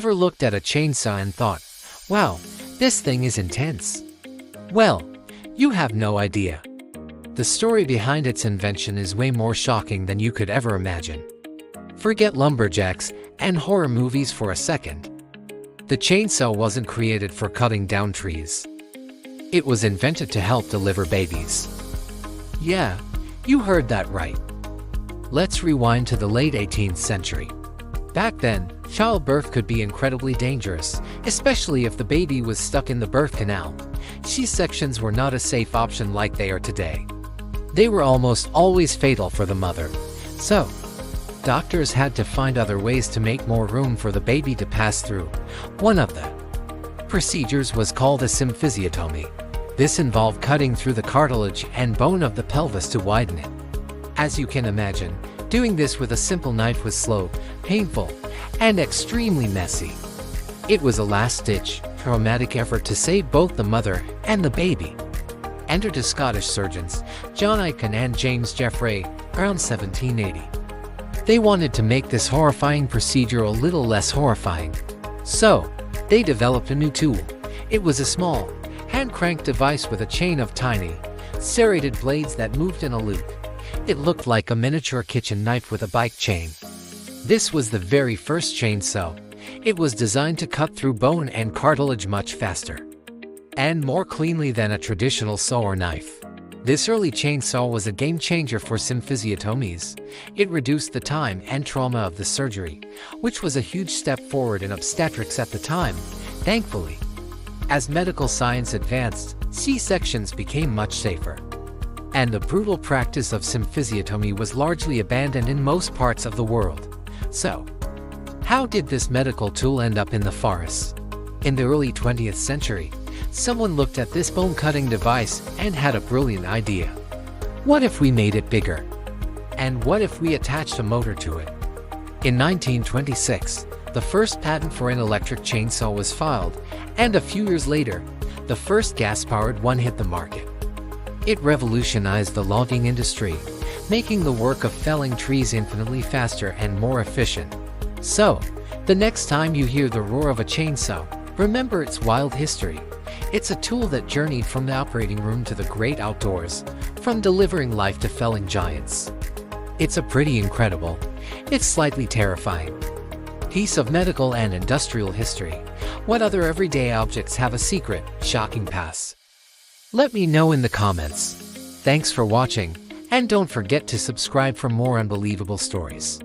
Ever looked at a chainsaw and thought, wow, this thing is intense? Well, you have no idea. The story behind its invention is way more shocking than you could ever imagine. Forget lumberjacks and horror movies for a second. The chainsaw wasn't created for cutting down trees. It was invented to help deliver babies. Yeah, you heard that right. Let's rewind to the late 18th century. Back then, childbirth could be incredibly dangerous, especially if the baby was stuck in the birth canal. C-sections were not a safe option like they are today. They were almost always fatal for the mother. So, doctors had to find other ways to make more room for the baby to pass through. One of the procedures was called a symphysiotomy. This involved cutting through the cartilage and bone of the pelvis to widen it. As you can imagine, doing this with a simple knife was slow, painful, and extremely messy. It was a last-ditch, traumatic effort to save both the mother and the baby. Enter the Scottish surgeons, John Aiken and James Jeffrey, around 1780. They wanted to make this horrifying procedure a little less horrifying. So, they developed a new tool. It was a small, hand-cranked device with a chain of tiny, serrated blades that moved in a loop. It looked like a miniature kitchen knife with a bike chain. This was the very first chainsaw. It was designed to cut through bone and cartilage much faster and more cleanly than a traditional saw or knife. This early chainsaw was a game-changer for symphysiotomies. It reduced the time and trauma of the surgery, which was a huge step forward in obstetrics at the time, thankfully. As medical science advanced, C-sections became much safer, and the brutal practice of symphysiotomy was largely abandoned in most parts of the world. So, how did this medical tool end up in the forest? In the early 20th century, someone looked at this bone-cutting device and had a brilliant idea. What if we made it bigger? And what if we attached a motor to it? In 1926, the first patent for an electric chainsaw was filed, and a few years later, the first gas-powered one hit the market. It revolutionized the logging industry, making the work of felling trees infinitely faster and more efficient. So, the next time you hear the roar of a chainsaw, remember its wild history. It's a tool that journeyed from the operating room to the great outdoors, from delivering life to felling giants. It's a pretty incredible, it's slightly terrifying piece of medical and industrial history. What other everyday objects have a secret, shocking past? Let me know in the comments. Thanks for watching, and don't forget to subscribe for more unbelievable stories.